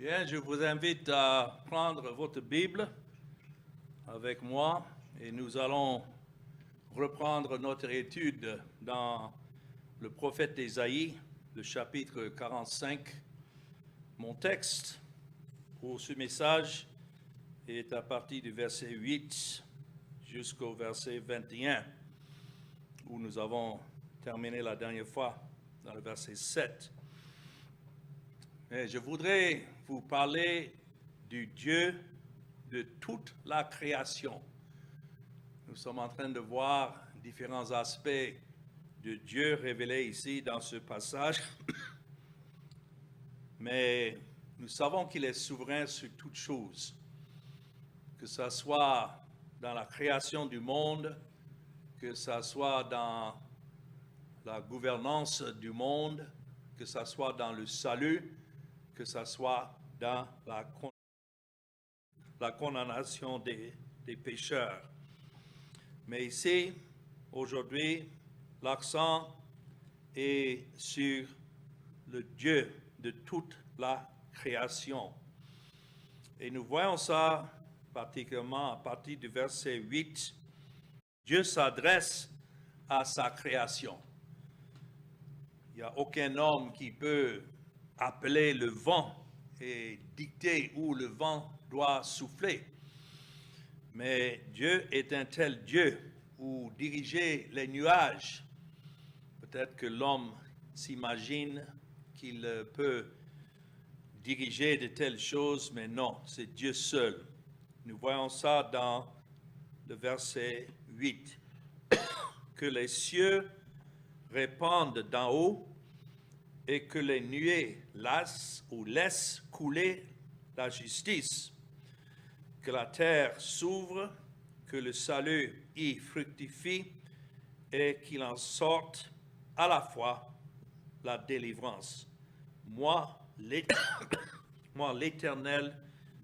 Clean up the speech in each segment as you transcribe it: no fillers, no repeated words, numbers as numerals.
Bien, je vous invite à prendre votre Bible avec moi et nous allons reprendre notre étude dans le prophète Ésaïe, le chapitre 45. Mon texte pour ce message est à partir du verset 8 jusqu'au verset 21, où nous avons terminé la dernière fois dans le verset 7. Et je voudrais vous parler du Dieu de toute la création. Nous sommes en train de voir différents aspects de Dieu révélés ici dans ce passage, mais nous savons qu'il est souverain sur toutes choses, que ce soit dans la création du monde, que ce soit dans la gouvernance du monde, que ce soit dans le salut, que ce soit dans la condamnation des pécheurs. Mais ici, aujourd'hui, l'accent est sur le Dieu de toute la création. Et nous voyons ça particulièrement à partir du verset 8. Dieu s'adresse à sa création. Il n'y a aucun homme qui peut appeler le vent et dicter où le vent doit souffler. Mais Dieu est un tel Dieu où diriger les nuages, peut-être que l'homme s'imagine qu'il peut diriger de telles choses, mais non, c'est Dieu seul. Nous voyons ça dans le verset 8. Que les cieux répandent d'en haut et que les nuées lassent ou laissent couler la justice. Que la terre s'ouvre, que le salut y fructifie et qu'il en sorte à la fois la délivrance. Moi, l'Éternel,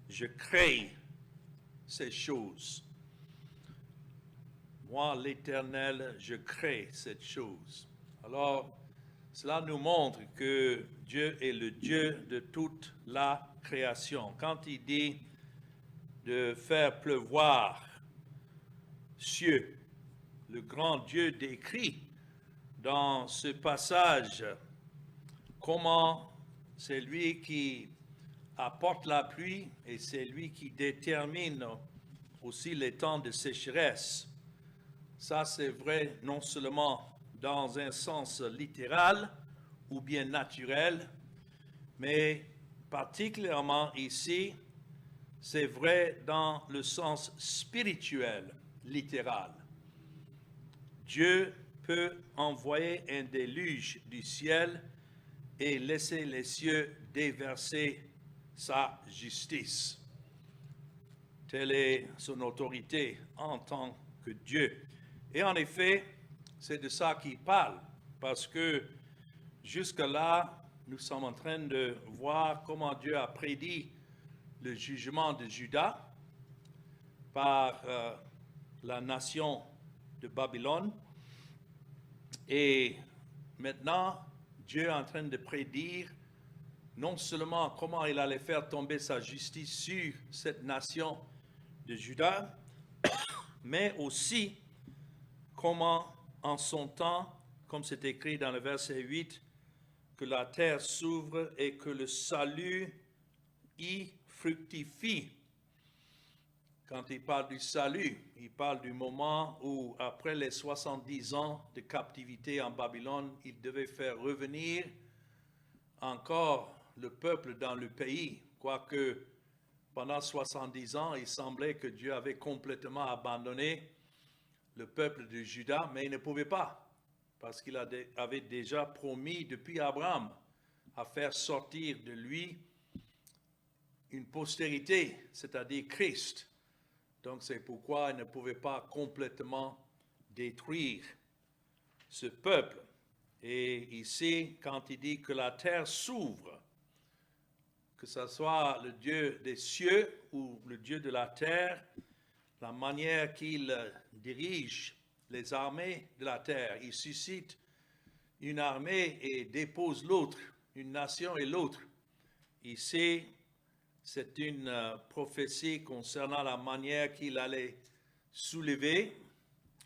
je crée ces choses. Moi, l'Éternel, je crée cette chose. Alors, cela nous montre que Dieu est le Dieu de toute la création. Quand il dit de faire pleuvoir cieux, le grand Dieu décrit dans ce passage comment c'est lui qui apporte la pluie et c'est lui qui détermine aussi les temps de sécheresse. Ça, c'est vrai non seulement dans un sens littéral ou bien naturel, mais particulièrement ici, c'est vrai dans le sens spirituel, littéral. Dieu peut envoyer un déluge du ciel et laisser les cieux déverser sa justice. Telle est son autorité en tant que Dieu. Et en effet, c'est de ça qu'il parle, parce que jusque-là, nous sommes en train de voir comment Dieu a prédit le jugement de Juda par la nation de Babylone. Et maintenant, Dieu est en train de prédire non seulement comment il allait faire tomber sa justice sur cette nation de Juda, mais aussi comment en son temps, comme c'est écrit dans le verset 8, que la terre s'ouvre et que le salut y fructifie. Quand il parle du salut, il parle du moment où, après les 70 ans de captivité en Babylone, il devait faire revenir encore le peuple dans le pays, quoique pendant 70 ans, il semblait que Dieu avait complètement abandonné le peuple de Juda, mais il ne pouvait pas, parce qu'il avait déjà promis depuis Abraham à faire sortir de lui une postérité, c'est-à-dire Christ. Donc c'est pourquoi il ne pouvait pas complètement détruire ce peuple. Et ici, quand il dit que la terre s'ouvre, que ce soit le Dieu des cieux ou le Dieu de la terre, la manière qu'il dirige les armées de la terre, il suscite une armée et dépose l'autre, une nation et l'autre. Ici, c'est une prophétie concernant la manière qu'il allait soulever,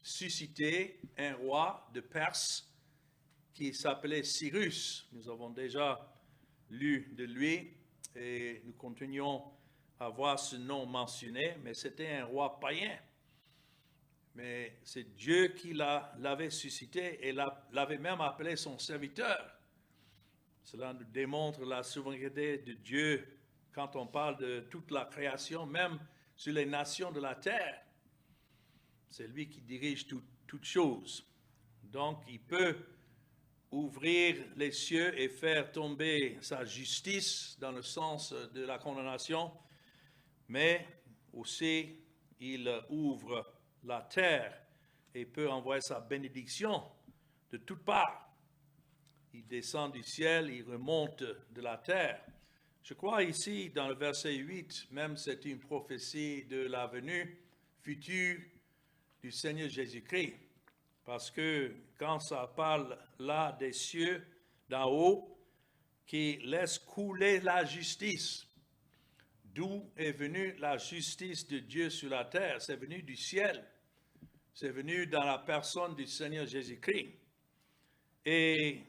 susciter un roi de Perse qui s'appelait Cyrus. Nous avons déjà lu de lui et nous continuons à voir ce nom mentionné, mais c'était un roi païen. Mais c'est Dieu qui l'avait suscité et l'avait même appelé son serviteur. Cela nous démontre la souveraineté de Dieu quand on parle de toute la création, même sur les nations de la terre. C'est lui qui dirige toutes choses. Donc, il peut ouvrir les cieux et faire tomber sa justice dans le sens de la condamnation, mais aussi il ouvre la terre et peut envoyer sa bénédiction de toutes parts. Il descend du ciel, il remonte de la terre. Je crois ici, dans le verset 8, même c'est une prophétie de la venue future du Seigneur Jésus-Christ. Parce que quand ça parle là des cieux d'en haut, qui laissent couler la justice, d'où est venue la justice de Dieu sur la terre? C'est venu du ciel. C'est venu dans la personne du Seigneur Jésus-Christ. Et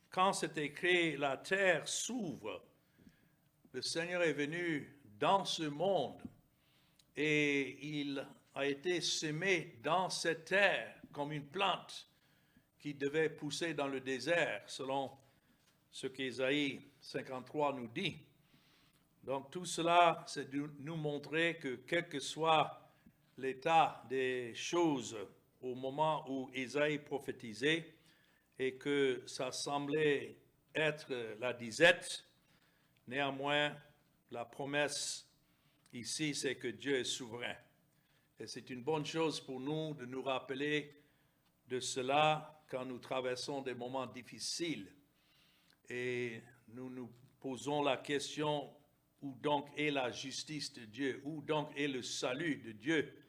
quand c'est écrit, la terre s'ouvre, le Seigneur est venu dans ce monde et il a été semé dans cette terre comme une plante qui devait pousser dans le désert, selon ce qu'Ésaïe 53 nous dit. Donc tout cela, c'est de nous montrer que quel que soit l'état des choses au moment où Ésaïe prophétisait, et que ça semblait être la disette, néanmoins, la promesse ici, c'est que Dieu est souverain. Et c'est une bonne chose pour nous de nous rappeler de cela quand nous traversons des moments difficiles. Et nous nous posons la question, où donc est la justice de Dieu? Où donc est le salut de Dieu?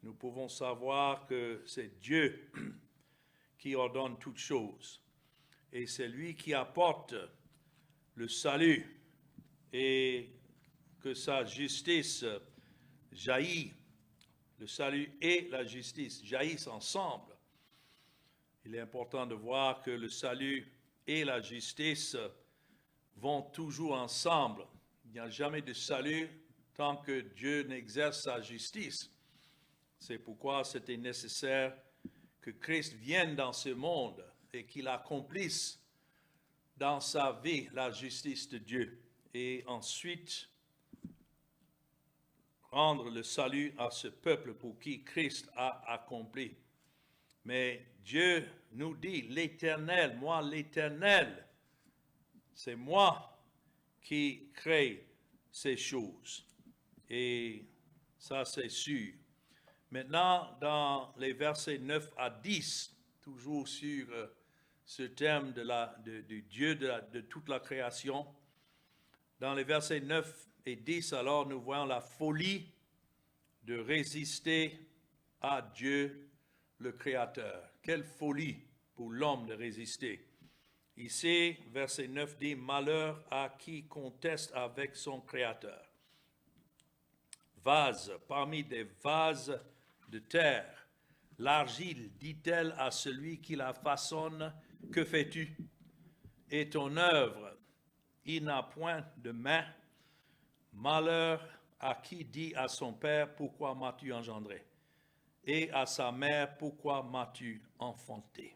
Nous pouvons savoir que c'est Dieu qui ordonne toutes choses. Et c'est lui qui apporte le salut et que sa justice jaillit. Le salut et la justice jaillissent ensemble. Il est important de voir que le salut et la justice vont toujours ensemble. Il n'y a jamais de salut tant que Dieu n'exerce sa justice. C'est pourquoi c'était nécessaire que Christ vienne dans ce monde et qu'il accomplisse dans sa vie la justice de Dieu et ensuite rendre le salut à ce peuple pour qui Christ a accompli. Mais Dieu nous dit, l'Éternel, moi l'Éternel, c'est moi qui crée ces choses. Et ça c'est sûr. Maintenant, dans les versets 9 à 10, toujours sur ce thème de Dieu, de toute la création, dans les versets 9 et 10, alors nous voyons la folie de résister à Dieu, le Créateur. Quelle folie pour l'homme de résister. Ici, verset 9 dit, « Malheur à qui conteste avec son Créateur. Vase, parmi des vases de terre, l'argile dit-elle à celui qui la façonne, que fais-tu? Et ton œuvre, il n'a point de main. Malheur à qui dit à son père, pourquoi m'as-tu engendré? Et à sa mère, pourquoi m'as-tu enfanté? »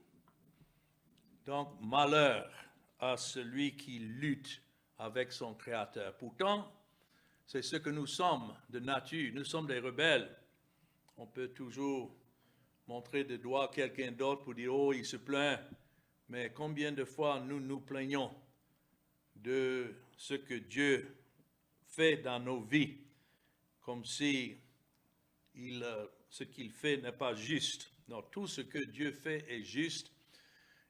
Donc, malheur à celui qui lutte avec son Créateur. Pourtant, c'est ce que nous sommes de nature. Nous sommes des rebelles. On peut toujours montrer de doigt quelqu'un d'autre pour dire « Oh, il se plaint ». Mais combien de fois nous nous plaignons de ce que Dieu fait dans nos vies, comme si ce qu'il fait n'est pas juste. Non, tout ce que Dieu fait est juste,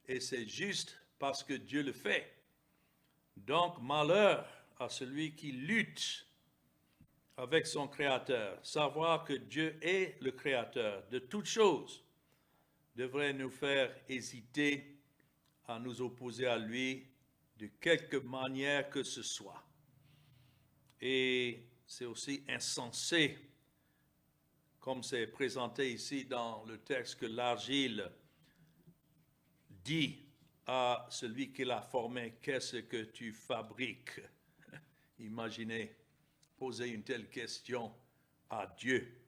et c'est juste parce que Dieu le fait. Donc, malheur à celui qui lutte avec son Créateur. Savoir que Dieu est le Créateur de toutes choses devrait nous faire hésiter à nous opposer à lui de quelque manière que ce soit. Et c'est aussi insensé, comme c'est présenté ici dans le texte, que l'argile dit à celui qui l'a formé, qu'est-ce que tu fabriques? Imaginez poser une telle question à Dieu.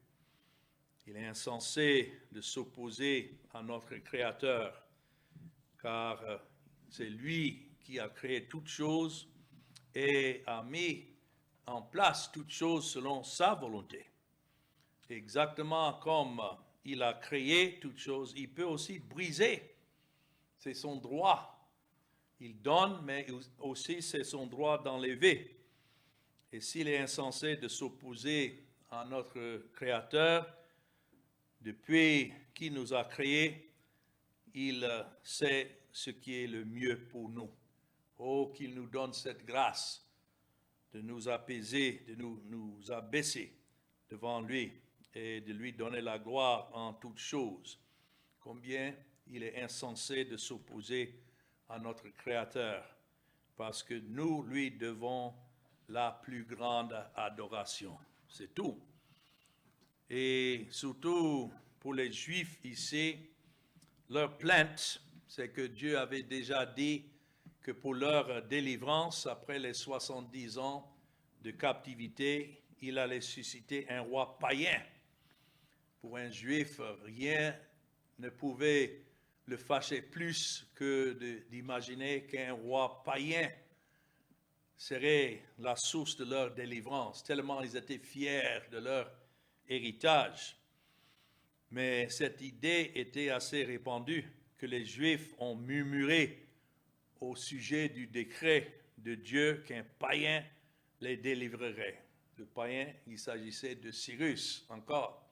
Il est insensé de s'opposer à notre Créateur, car c'est lui qui a créé toutes choses et a mis en place toutes choses selon sa volonté. Exactement comme il a créé toutes choses, il peut aussi briser. C'est son droit. Il donne, mais aussi c'est son droit d'enlever. Et s'il est insensé de s'opposer à notre Créateur, depuis qu'il nous a créés, il sait ce qui est le mieux pour nous. Oh, qu'il nous donne cette grâce de nous apaiser, de nous abaisser devant lui et de lui donner la gloire en toutes choses. Combien il est insensé de s'opposer à notre Créateur, parce que nous lui devons la plus grande adoration. C'est tout. Et surtout pour les Juifs ici, leur plainte, c'est que Dieu avait déjà dit que pour leur délivrance, après les 70 ans de captivité, il allait susciter un roi païen. Pour un Juif, rien ne pouvait le fâcher plus que d'imaginer qu'un roi païen serait la source de leur délivrance, tellement ils étaient fiers de leur héritage. Mais cette idée était assez répandue que les Juifs ont murmuré au sujet du décret de Dieu qu'un païen les délivrerait. Le païen, il s'agissait de Cyrus encore.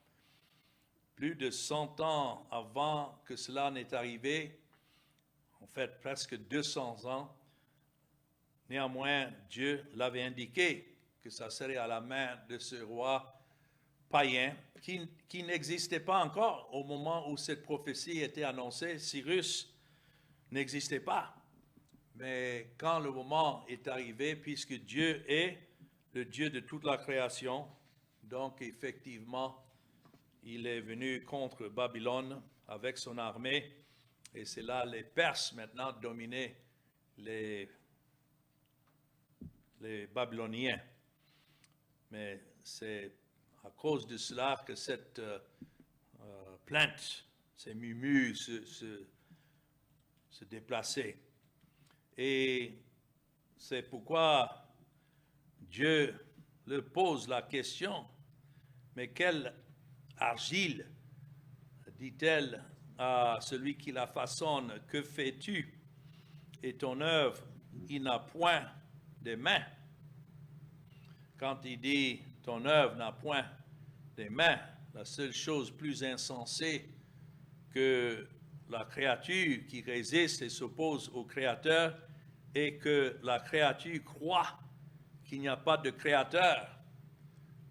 Plus de 100 ans avant que cela n'ait arrivé, en fait presque 200 ans, néanmoins Dieu l'avait indiqué que ça serait à la main de ce roi païen qui n'existait pas encore au moment où cette prophétie était annoncée. Cyrus n'existait pas. Mais quand le moment est arrivé, puisque Dieu est le Dieu de toute la création, donc effectivement, il est venu contre Babylone avec son armée, et c'est là les Perses maintenant dominaient les Babyloniens. Mais c'est à cause de cela que cette plainte, ces murmures se déplaçaient. Et c'est pourquoi Dieu leur pose la question, mais quelle argile, dit-elle à celui qui la façonne, que fais-tu? Et ton œuvre, il n'a point de mains. Quand il dit ton œuvre n'a point de mains, la seule chose plus insensée que la créature qui résiste et s'oppose au Créateur est que la créature croit qu'il n'y a pas de Créateur.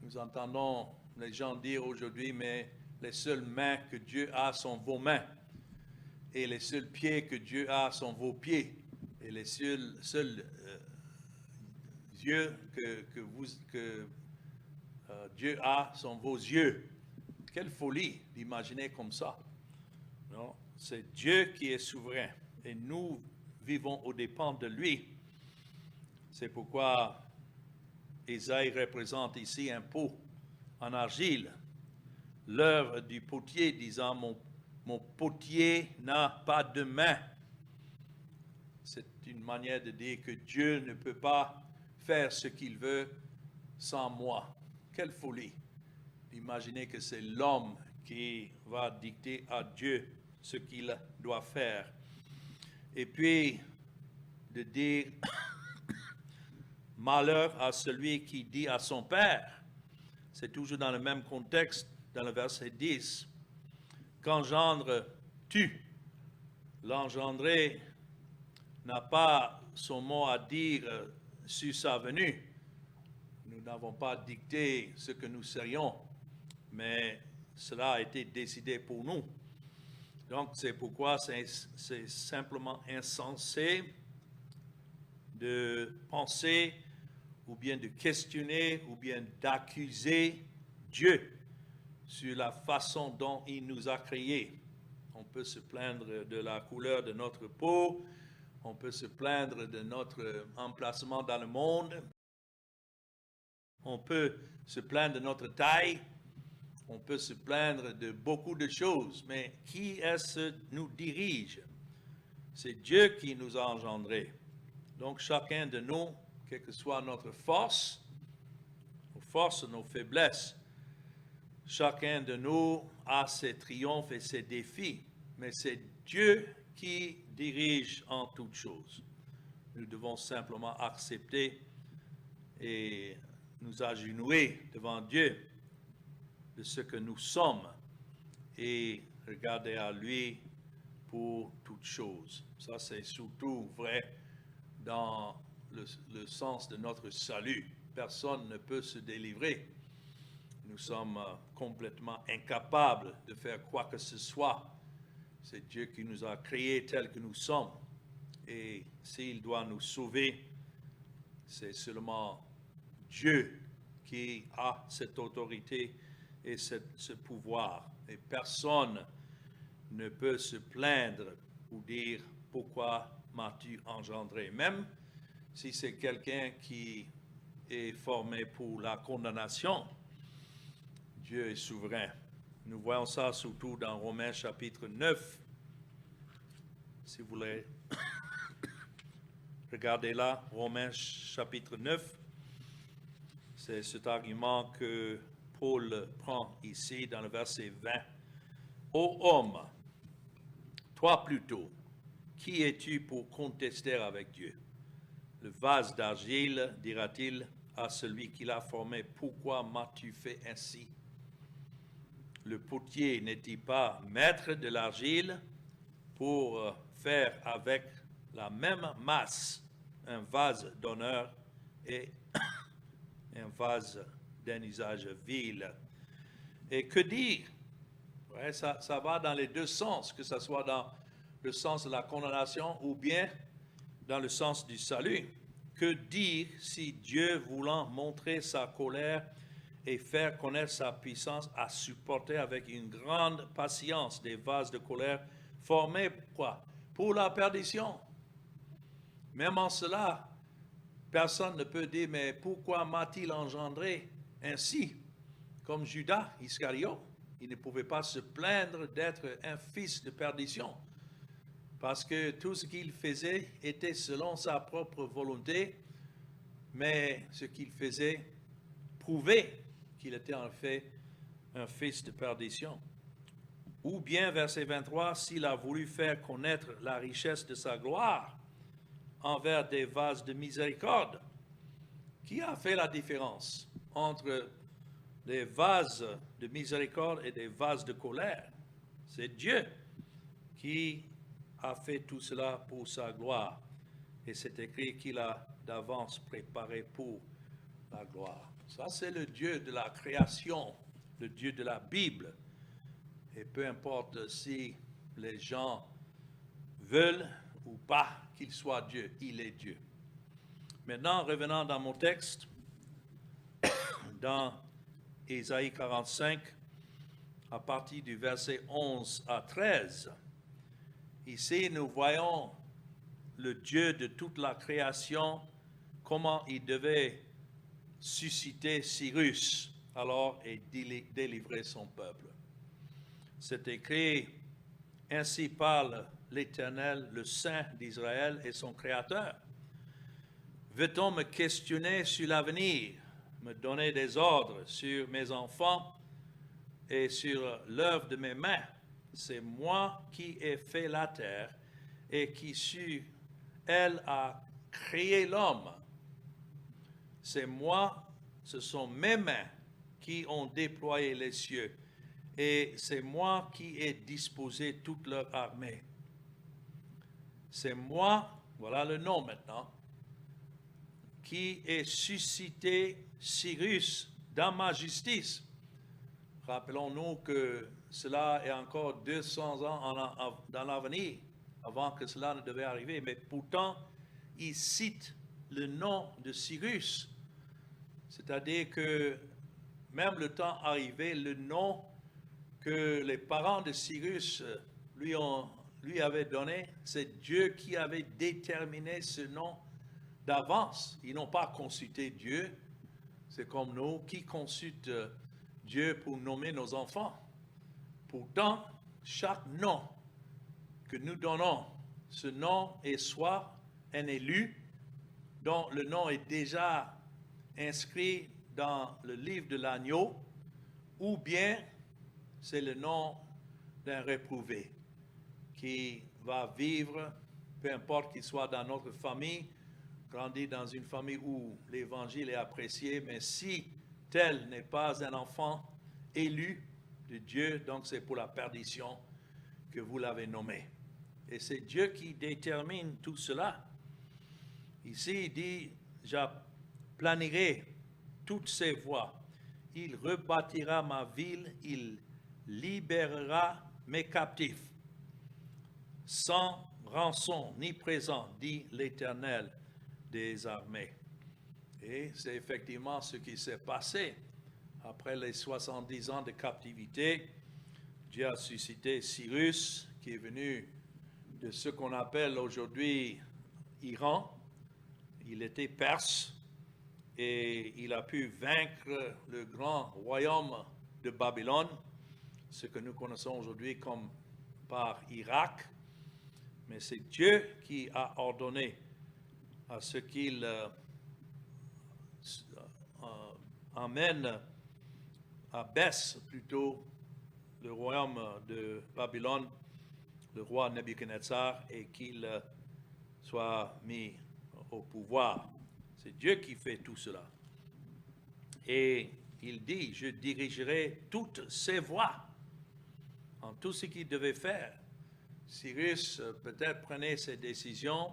Nous entendons les gens dire aujourd'hui, mais les seules mains que Dieu a sont vos mains, et les seuls pieds que Dieu a sont vos pieds, et les seuls yeux que Dieu a sont vos yeux. Quelle folie d'imaginer comme ça. Non, c'est Dieu qui est souverain, et nous vivons aux dépens de lui. C'est pourquoi Ésaïe représente ici un pot en argile, l'œuvre du potier disant mon potier n'a pas de main. C'est une manière de dire que Dieu ne peut pas faire ce qu'il veut sans moi. Quelle folie d'imaginer que c'est l'homme qui va dicter à Dieu ce qu'il doit faire. Et puis de dire malheur à celui qui dit à son père. C'est toujours dans le même contexte, dans le verset 10. Qu'engendre-tu? L'engendré n'a pas son mot à dire sur sa venue. Nous n'avons pas dicté ce que nous serions, mais cela a été décidé pour nous. Donc c'est pourquoi c'est simplement insensé de penser ou bien de questionner, ou bien d'accuser Dieu sur la façon dont il nous a créés. On peut se plaindre de la couleur de notre peau, on peut se plaindre de notre emplacement dans le monde, on peut se plaindre de notre taille, on peut se plaindre de beaucoup de choses, mais qui est-ce qui nous dirige? C'est Dieu qui nous a engendrés. Donc chacun de nous, quelle que soit notre force, nos faiblesses, chacun de nous a ses triomphes et ses défis, mais c'est Dieu qui dirige en toutes choses. Nous devons simplement accepter et nous agenouiller devant Dieu de ce que nous sommes et regarder à lui pour toutes choses. Ça, c'est surtout vrai dans le sens de notre salut. Personne ne peut se délivrer. Nous sommes complètement incapables de faire quoi que ce soit. C'est Dieu qui nous a créés tels que nous sommes. Et s'il doit nous sauver, c'est seulement Dieu qui a cette autorité et ce pouvoir. Et personne ne peut se plaindre ou dire « Pourquoi m'as-tu engendré ?» Même si c'est quelqu'un qui est formé pour la condamnation, Dieu est souverain. Nous voyons ça surtout dans Romains chapitre 9. Si vous voulez, regardez là, Romains chapitre 9. C'est cet argument que Paul prend ici dans le verset 20. Ô homme, toi plutôt, qui es-tu pour contester avec Dieu? Le vase d'argile, dira-t-il à celui qui l'a formé, pourquoi m'as-tu fait ainsi? Le potier n'est-il pas maître de l'argile pour faire avec la même masse un vase d'honneur et un vase d'un usage vil? Et que dire? Ouais, ça va dans les deux sens, que ce soit dans le sens de la condamnation ou bien dans le sens du salut. Que dire si Dieu, voulant montrer sa colère et faire connaître sa puissance, a supporté avec une grande patience des vases de colère formés quoi? Pour la perdition. Même en cela, personne ne peut dire, mais pourquoi m'a-t-il engendré ainsi? Comme Judas Iscariote, il ne pouvait pas se plaindre d'être un fils de perdition, parce que tout ce qu'il faisait était selon sa propre volonté, mais ce qu'il faisait prouvait qu'il était en fait un fils de perdition. Ou bien, verset 23, s'il a voulu faire connaître la richesse de sa gloire envers des vases de miséricorde, qui a fait la différence entre des vases de miséricorde et des vases de colère? C'est Dieu qui a fait tout cela pour sa gloire. Et c'est écrit qu'il a d'avance préparé pour la gloire. Ça, c'est le Dieu de la création, le Dieu de la Bible. Et peu importe si les gens veulent ou pas qu'il soit Dieu, il est Dieu. Maintenant, revenant dans mon texte, dans Ésaïe 45, à partir du verset 11 à 13, ici nous voyons le Dieu de toute la création, comment il devait susciter Cyrus alors et délivrer son peuple. C'est écrit, ainsi parle l'Éternel, le Saint d'Israël et son Créateur. Veut-on me questionner sur l'avenir, me donner des ordres sur mes enfants et sur l'œuvre de mes mains? C'est moi qui ai fait la terre et qui sur elle a créé l'homme. C'est moi, ce sont mes mains qui ont déployé les cieux et c'est moi qui ai disposé toute leur armée. C'est moi, voilà le nom maintenant, qui ai suscité Cyrus dans ma justice. Rappelons-nous que cela est encore 200 ans dans l'avenir, avant que cela ne devait arriver. Mais pourtant, il cite le nom de Cyrus C'est-à-dire que même le temps arrivé, le nom que les parents de Cyrus lui avaient donné, c'est Dieu qui avait déterminé ce nom d'avance. Ils n'ont pas consulté Dieu. C'est comme nous qui consultent Dieu pour nommer nos enfants. Pourtant, chaque nom que nous donnons, ce nom est soit un élu dont le nom est déjà inscrit dans le livre de l'agneau, ou bien c'est le nom d'un réprouvé qui va vivre, peu importe qu'il soit dans notre famille, grandi dans une famille où l'évangile est apprécié, mais si tel n'est pas un enfant élu de Dieu, donc c'est pour la perdition que vous l'avez nommé. Et c'est Dieu qui détermine tout cela. Ici, il dit, j'aplanirai toutes ses voies. Il rebâtira ma ville, il libérera mes captifs. Sans rançon ni présent, dit l'Éternel des armées. Et c'est effectivement ce qui s'est passé. Après les 70 ans de captivité, Dieu a suscité Cyrus, qui est venu de ce qu'on appelle aujourd'hui Iran. Il était perse et il a pu vaincre le grand royaume de Babylone, ce que nous connaissons aujourd'hui comme par Irak. Mais c'est Dieu qui a ordonné à ce qu'il abaisse plutôt le royaume de Babylone, le roi Nebuchadnezzar, et qu'il soit mis au pouvoir. C'est Dieu qui fait tout cela. Et il dit, je dirigerai toutes ses voies en tout ce qu'il devait faire. Cyrus peut-être prenait ses décisions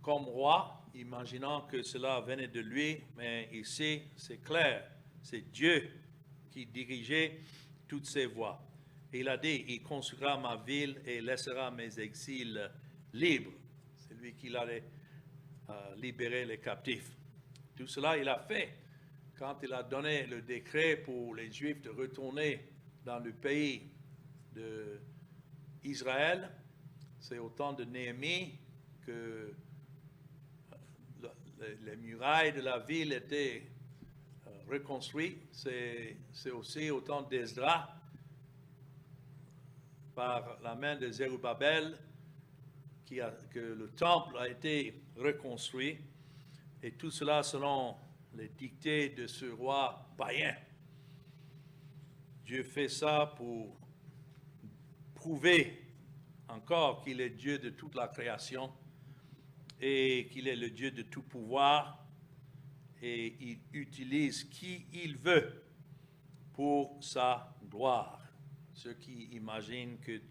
comme roi, imaginant que cela venait de lui, mais ici, c'est clair, c'est Dieu qui dirigeait toutes ses voies. Et il a dit, il construira ma ville et laissera mes exils libres. C'est lui qui allait libérer les captifs. Tout cela, il a fait quand il a donné le décret pour les Juifs de retourner dans le pays d'Israël. C'est au temps de Néhémie que les murailles de la ville étaient reconstruites. C'est aussi au temps d'Esdras, par la main de Zerubbabel, que le temple a été reconstruit. Et tout cela selon les dictées de ce roi païen. Dieu fait ça pour prouver encore qu'il est Dieu de toute la création et qu'il est le Dieu de tout pouvoir, et il utilise qui il veut pour sa gloire. Ceux qui imaginent que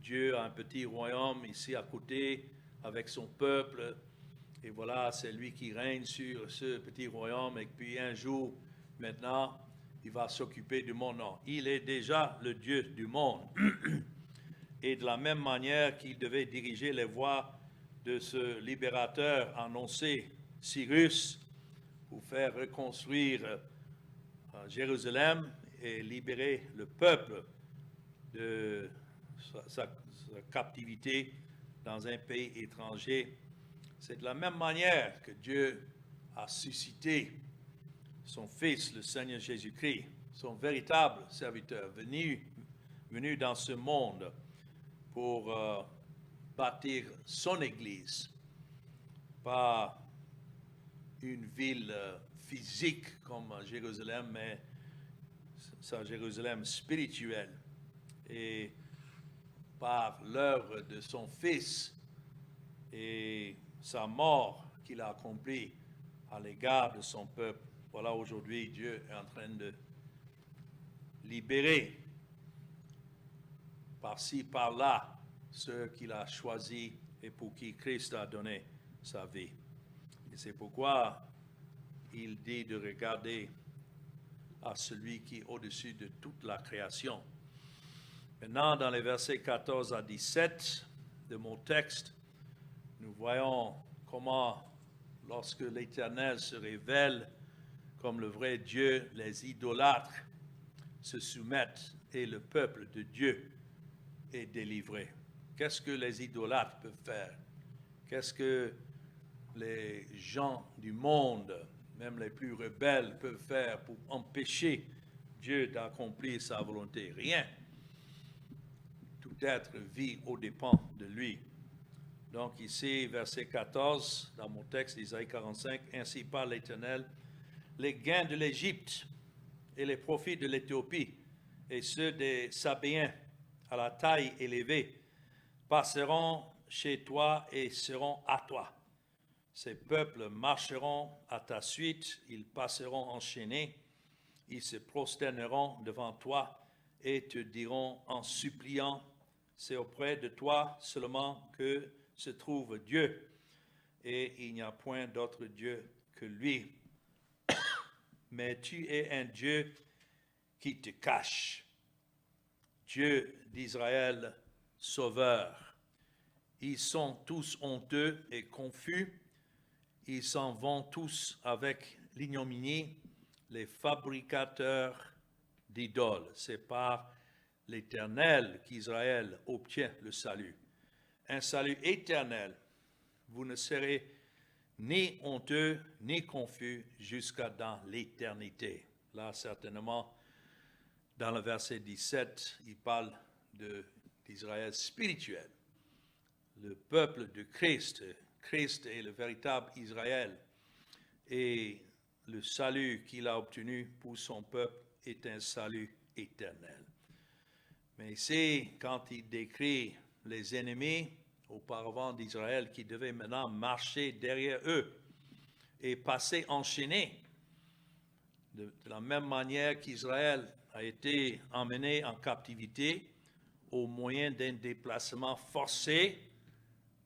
Dieu a un petit royaume ici à côté avec son peuple, et voilà, c'est lui qui règne sur ce petit royaume, et puis un jour, maintenant, il va s'occuper du monde. Non, il est déjà le Dieu du monde. Et de la même manière qu'il devait diriger les voies de ce libérateur annoncé, Cyrus, pour faire reconstruire Jérusalem et libérer le peuple de sa captivité dans un pays étranger. C'est de la même manière que Dieu a suscité son Fils, le Seigneur Jésus-Christ, son véritable serviteur, venu dans ce monde pour bâtir son Église, pas une ville physique comme Jérusalem, mais sa Jérusalem spirituelle. Et par l'œuvre de son Fils et sa mort qu'il a accomplie à l'égard de son peuple, voilà, aujourd'hui, Dieu est en train de libérer par-ci, par-là, ceux qu'il a choisis et pour qui Christ a donné sa vie. Et c'est pourquoi il dit de regarder à celui qui est au-dessus de toute la création. Maintenant, dans les versets 14 à 17 de mon texte, nous voyons comment, lorsque l'Éternel se révèle comme le vrai Dieu, les idolâtres se soumettent et le peuple de Dieu est délivré. Qu'est-ce que les idolâtres peuvent faire? Qu'est-ce que les gens du monde, même les plus rebelles, peuvent faire pour empêcher Dieu d'accomplir sa volonté? Rien. Tout être vit aux dépens de lui. Donc ici, verset 14, dans mon texte d'Isaïe 45, « Ainsi parle l'Éternel, les gains de l'Égypte et les profits de l'Éthiopie et ceux des Sabéens à la taille élevée passeront chez toi et seront à toi. Ces peuples marcheront à ta suite, ils passeront enchaînés, ils se prosterneront devant toi et te diront en suppliant, c'est auprès de toi seulement que se trouve Dieu, et il n'y a point d'autre Dieu que lui. Mais tu es un Dieu qui te cache, Dieu d'Israël, sauveur. Ils sont tous honteux et confus, ils s'en vont tous avec l'ignominie, les fabricateurs d'idoles. C'est par l'Éternel qu'Israël obtient le salut. Un salut éternel. Vous ne serez ni honteux ni confus jusqu'à dans l'éternité. Là, certainement, dans le verset 17, il parle d'Israël spirituel. Le peuple de Christ. Christ est le véritable Israël. Et le salut qu'il a obtenu pour son peuple est un salut éternel. Mais ici, quand il décrit les ennemis auparavant d'Israël qui devaient maintenant marcher derrière eux et passer enchaînés, de la même manière qu'Israël a été emmené en captivité au moyen d'un déplacement forcé,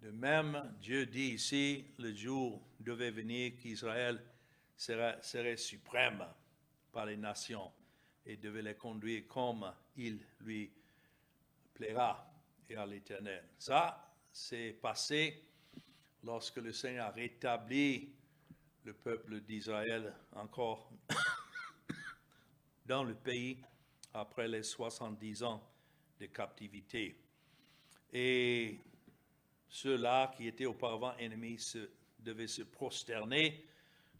de même, Dieu dit ici, le jour devait venir qu'Israël serait suprême par les nations et devait les conduire comme il lui plaira et à l'Éternel. Ça, c'est passé lorsque le Seigneur a rétabli le peuple d'Israël encore dans le pays après les 70 ans de captivité. Et ceux-là qui étaient auparavant ennemis devaient se prosterner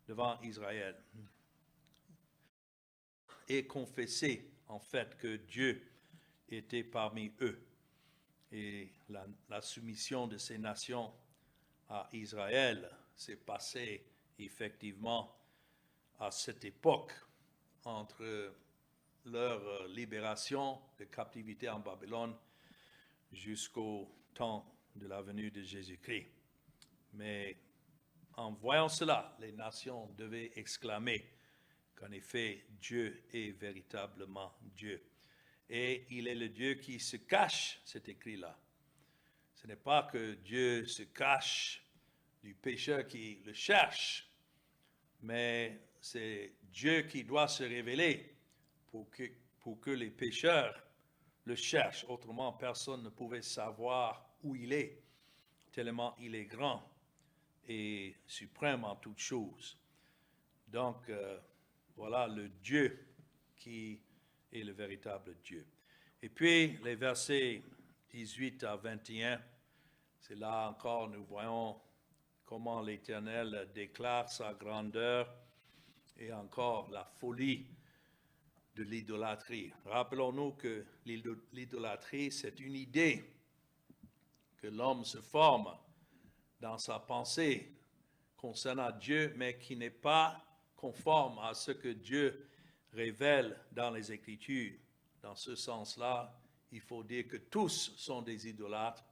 devant Israël et confesser en fait que Dieu était parmi eux. Et la soumission de ces nations à Israël s'est passée effectivement à cette époque entre leur libération de captivité en Babylone jusqu'au temps de la venue de Jésus-Christ. Mais en voyant cela, les nations devaient exclamer qu'en effet, Dieu est véritablement Dieu. Et il est le Dieu qui se cache, c'est écrit là. Ce n'est pas que Dieu se cache du pécheur qui le cherche, mais c'est Dieu qui doit se révéler pour que les pécheurs le cherchent. Autrement, personne ne pouvait savoir où il est, tellement il est grand et suprême en toutes choses. Donc, voilà le Dieu qui est le véritable Dieu. Et puis, les versets 18 à 21, c'est là encore, nous voyons comment l'Éternel déclare sa grandeur et encore la folie de l'idolâtrie. Rappelons-nous que l'idolâtrie, c'est une idée que l'homme se forme dans sa pensée concernant Dieu, mais qui n'est pas conforme à ce que Dieu révèle dans les Écritures. Dans ce sens-là, il faut dire que tous sont des idolâtres,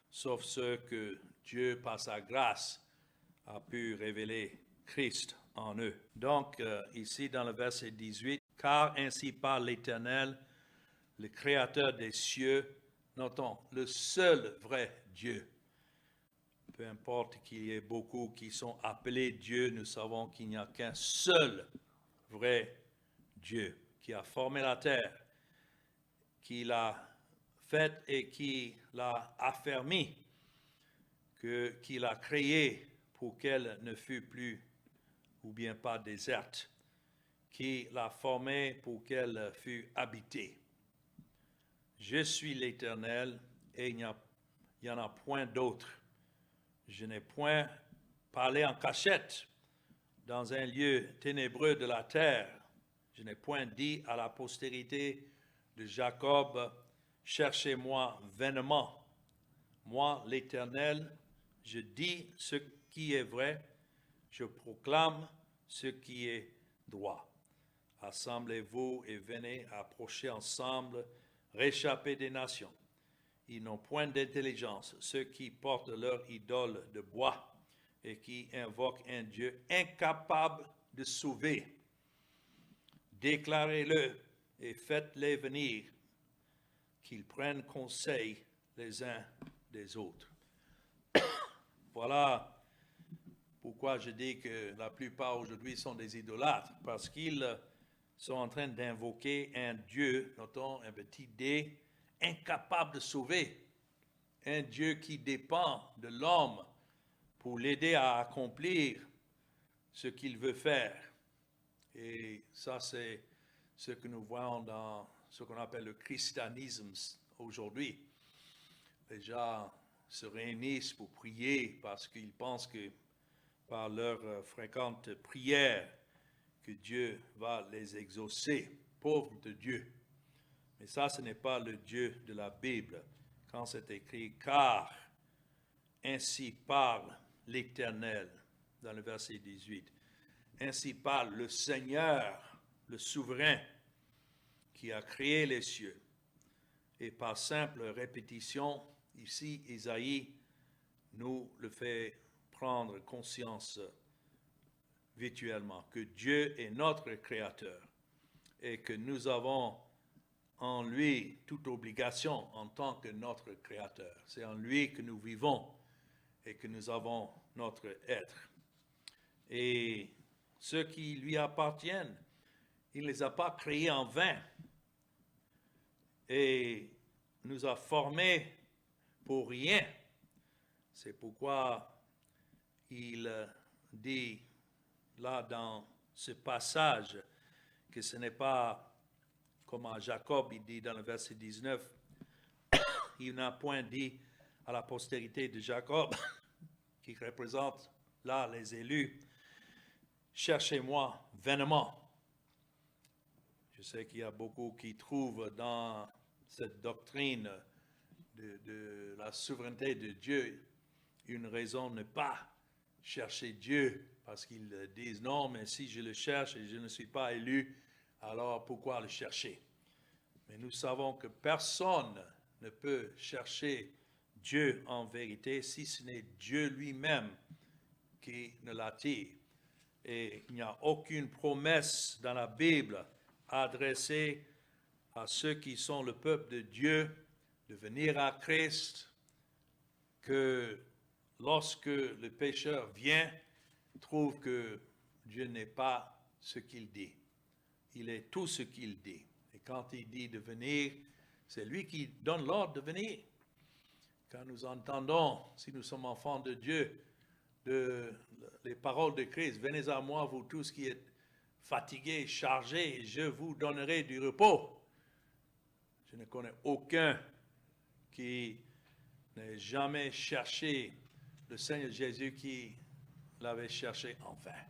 sauf ceux que Dieu, par sa grâce, a pu révéler Christ en eux. Donc, ici dans le verset 18, « Car ainsi parle l'Éternel, le Créateur des cieux, notons, le seul vrai Dieu. » Peu importe qu'il y ait beaucoup qui sont appelés Dieu, nous savons qu'il n'y a qu'un seul vrai Dieu qui a formé la terre, qui l'a faite et qui l'a affermi, qu'il a créé pour qu'elle ne fût plus ou bien pas déserte. qui l'a formée pour qu'elle fût habitée. Je suis l'Éternel et il n'y en a point d'autre. Je n'ai point parlé en cachette dans un lieu ténébreux de la terre. Je n'ai point dit à la postérité de Jacob, cherchez-moi vainement. Moi, l'Éternel, je dis ce qui est vrai, je proclame ce qui est droit. Assemblez-vous et venez approcher ensemble, réchapper des nations. Ils n'ont point d'intelligence, ceux qui portent leur idole de bois et qui invoquent un Dieu incapable de sauver. Déclarez-le et faites-les venir, qu'ils prennent conseil les uns des autres. Voilà pourquoi je dis que la plupart aujourd'hui sont des idolâtres, parce qu'ils sont en train d'invoquer un Dieu, notons un petit D, incapable de sauver, un Dieu qui dépend de l'homme pour l'aider à accomplir ce qu'il veut faire. Et ça, c'est ce que nous voyons dans ce qu'on appelle le christianisme aujourd'hui. Les gens se réunissent pour prier parce qu'ils pensent que par leur fréquente prière, que Dieu va les exaucer. Pauvres de Dieu. Mais ça, ce n'est pas le Dieu de la Bible. Quand c'est écrit, car ainsi parle l'Éternel, dans le verset 18. Ainsi parle le Seigneur, le souverain, qui a créé les cieux. Et par simple répétition, ici, Isaïe nous le fait prendre conscience virtuellement que Dieu est notre Créateur et que nous avons en lui toute obligation en tant que notre Créateur. C'est en lui que nous vivons et que nous avons notre être. Et ceux qui lui appartiennent, il ne les a pas créés en vain et nous a formés pour rien. C'est pourquoi il dit là dans ce passage que ce n'est pas comme à Jacob, il dit dans le verset 19, il n'a point dit à la postérité de Jacob, qui représente là les élus, cherchez-moi vainement. Je sais qu'il y a beaucoup qui trouvent dans cette doctrine de la souveraineté de Dieu une raison de ne pas chercher Dieu, parce qu'ils disent non, mais si je le cherche et je ne suis pas élu, alors pourquoi le chercher? Mais nous savons que personne ne peut chercher Dieu en vérité si ce n'est Dieu lui-même qui ne l'attire. Et il n'y a aucune promesse dans la Bible adressée à ceux qui sont le peuple de Dieu de venir à Christ, que lorsque le pécheur vient, trouve que Dieu n'est pas ce qu'il dit. Il est tout ce qu'il dit. Et quand il dit de venir, c'est lui qui donne l'ordre de venir. Quand nous entendons, si nous sommes enfants de Dieu, les paroles de Christ, venez à moi, vous tous qui êtes fatigués, chargés, et je vous donnerai du repos. Je ne connais aucun qui n'ait jamais cherché le Seigneur Jésus qui l'avait cherché en vain.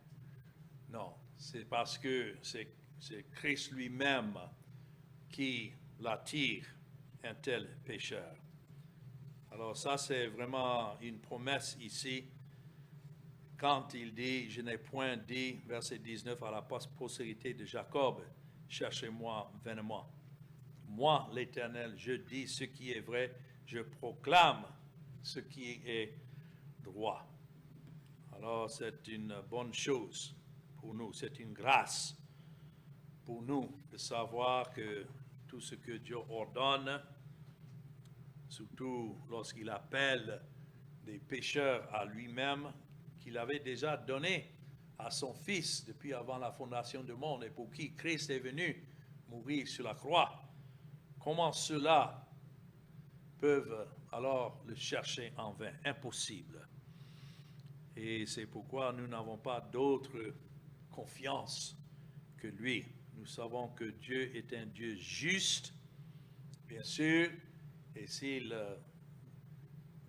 Non, c'est parce que c'est Christ lui-même qui l'attire, un tel pécheur. Alors ça, c'est vraiment une promesse ici. Quand il dit, je n'ai point dit, verset 19, à la postérité de Jacob, cherchez-moi vainement. Moi, l'Éternel, je dis ce qui est vrai, je proclame ce qui est droit. Alors, c'est une bonne chose pour nous, c'est une grâce pour nous de savoir que tout ce que Dieu ordonne, surtout lorsqu'il appelle des pécheurs à lui-même, qu'il avait déjà donné à son Fils depuis avant la fondation du monde et pour qui Christ est venu mourir sur la croix. Comment ceux-là peuvent alors le chercher en vain? Impossible. Et c'est pourquoi nous n'avons pas d'autre confiance que lui. Nous savons que Dieu est un Dieu juste, bien sûr, et s'il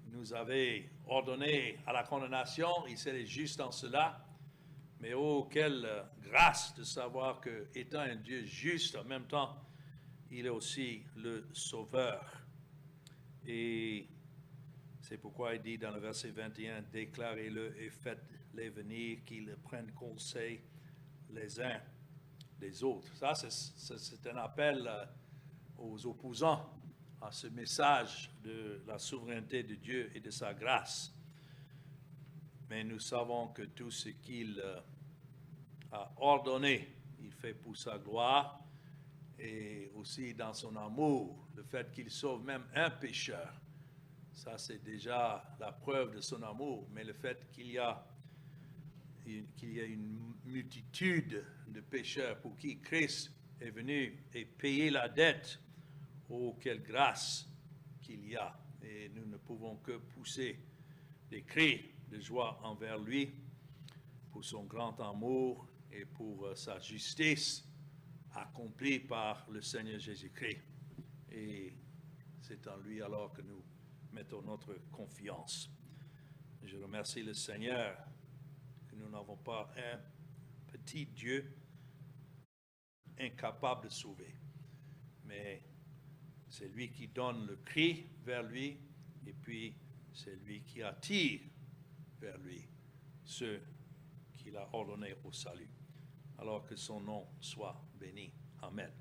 nous avait ordonné à la condamnation, il serait juste en cela. Mais oh, quelle grâce de savoir que, étant un Dieu juste, en même temps, il est aussi le Sauveur. Et c'est pourquoi il dit dans le verset 21, « Déclarez-le et faites-les venir, qu'ils prennent conseil les uns des autres. » Ça, c'est un appel aux opposants à ce message de la souveraineté de Dieu et de sa grâce. Mais nous savons que tout ce qu'il a ordonné, il fait pour sa gloire, et aussi dans son amour, le fait qu'il sauve même un pécheur. Ça, c'est déjà la preuve de son amour, mais le fait qu'il y a une multitude de pécheurs pour qui Christ est venu et payer la dette, oh, quelle grâce qu'il y a. Et nous ne pouvons que pousser des cris de joie envers lui pour son grand amour et pour sa justice accomplie par le Seigneur Jésus-Christ. Et c'est en lui alors que nous mettons notre confiance. Je remercie le Seigneur que nous n'avons pas un petit Dieu incapable de sauver, mais c'est lui qui donne le cri vers lui, et puis c'est lui qui attire vers lui ceux qu'il a ordonnés au salut. Alors que son nom soit béni. Amen.